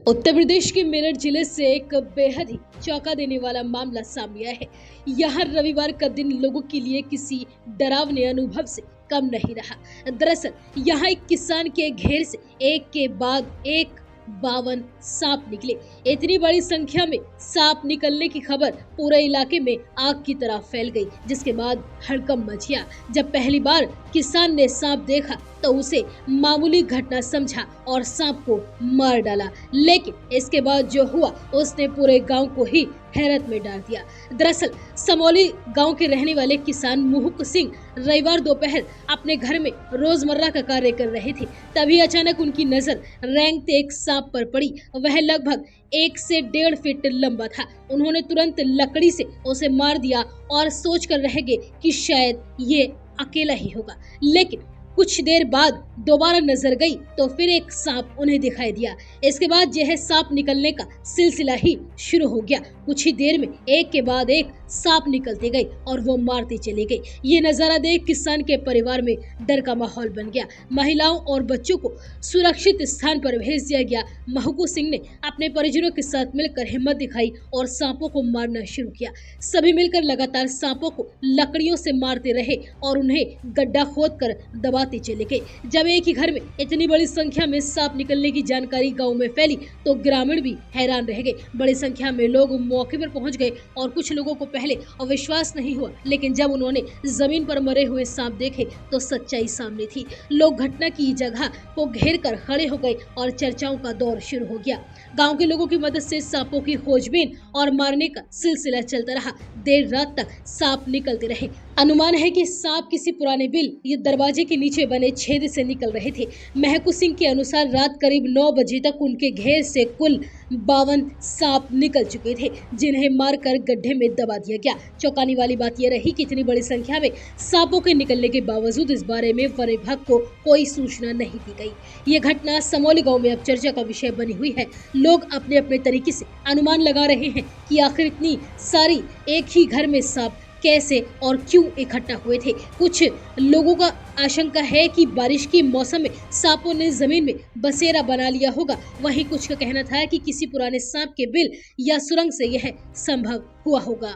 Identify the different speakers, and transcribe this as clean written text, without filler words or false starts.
Speaker 1: उत्तर प्रदेश के मेरठ जिले से एक बेहद ही चौंका देने वाला मामला सामने आया है। यहाँ रविवार का दिन लोगों के लिए किसी डरावने अनुभव से कम नहीं रहा। दरअसल यहाँ एक किसान के घेर से एक के बाद एक 52 सांप निकले। इतनी बड़ी संख्या में सांप निकलने की खबर पूरे इलाके में आग की तरह फैल गई, जिसके बाद हड़कंप मच गया। जब पहली बार किसान ने सांप देखा तो उसे मामूली घटना समझा और सांप को मार डाला, लेकिन इसके बाद जो हुआ उसने पूरे गांव को ही हैरत में डाल दिया। दरअसल समौली गांव के रहने वाले किसान मुहुक सिंह रविवार दोपहर अपने घर में रोजमर्रा का कार्य कर रहे थे। तभी अचानक उनकी नजर रेंगते एक सांप पर पड़ी। वह लगभग 1 से 1.5 फीट लंबा था। उन्होंने तुरंत लकड़ी से उसे मार दिया और सोच कर रह गए कि शायद ये अकेला ही होगा, लेकिन कुछ देर बाद दोबारा नजर गई तो फिर एक सांप उन्हें दिखाई दिया। इसके बाद यह सांप निकलने का सिलसिला ही शुरू हो गया। कुछ ही देर में एक के बाद एक सांप निकलते गए और वो मारते चले गए। ये नजारा देख किसान के परिवार में डर का माहौल बन गया। महिलाओं और बच्चों को सुरक्षित स्थान पर भेज दिया गया। महकू सिंह ने अपने परिजनों के साथ मिलकर हिम्मत दिखाई और सांपों को मारना शुरू किया। सभी मिलकर लगातार सांपों को लकड़ियों से मारते रहे और उन्हें गड्ढा खोदकर दबाते चले गए। जब एक ही घर में इतनी बड़ी संख्या में सांप निकलने की जानकारी गांव में फैली तो ग्रामीण भी हैरान रह गए। बड़ी संख्या में लोग मौके पर पहुंच गए और कुछ लोगों को पहले अविश्वास नहीं हुआ, लेकिन जब उन्होंने जमीन पर मरे हुए सांप देखे तो सच्चाई सामने थी। लोग घटना की जगह को घेर कर खड़े हो गए और चर्चाओं का दौर शुरू हो गया। गांव के लोगों की मदद से सांपों की खोजबीन और मारने का सिलसिला चलता रहा। देर रात तक सांप निकलते रहे। अनुमान है कि सांप किसी पुराने बिल या दरवाजे के नीचे बने छेद से निकल रहे थे। महकू सिंह के अनुसार रात करीब 9 बजे तक उनके घेर से कुल 52 सांप निकल चुके थे, जिन्हें मारकर गड्ढे में दबा दिया गया। चौंकाने वाली बात यह रही कि इतनी बड़ी संख्या में सांपों के निकलने के बावजूद इस बारे में वन विभाग को कोई सूचना नहीं दी गई। ये घटना समौली गांव में अब चर्चा का विषय बनी हुई है। लोग अपने अपने तरीके से अनुमान लगा रहे हैं कि आखिर इतनी सारी एक ही घर में सांप कैसे और क्यों इकट्ठा हुए थे। कुछ लोगों का आशंका है कि बारिश के मौसम में सांपों ने जमीन में बसेरा बना लिया होगा। वहीं कुछ का कहना था कि किसी पुराने सांप के बिल या सुरंग से यह संभव हुआ होगा।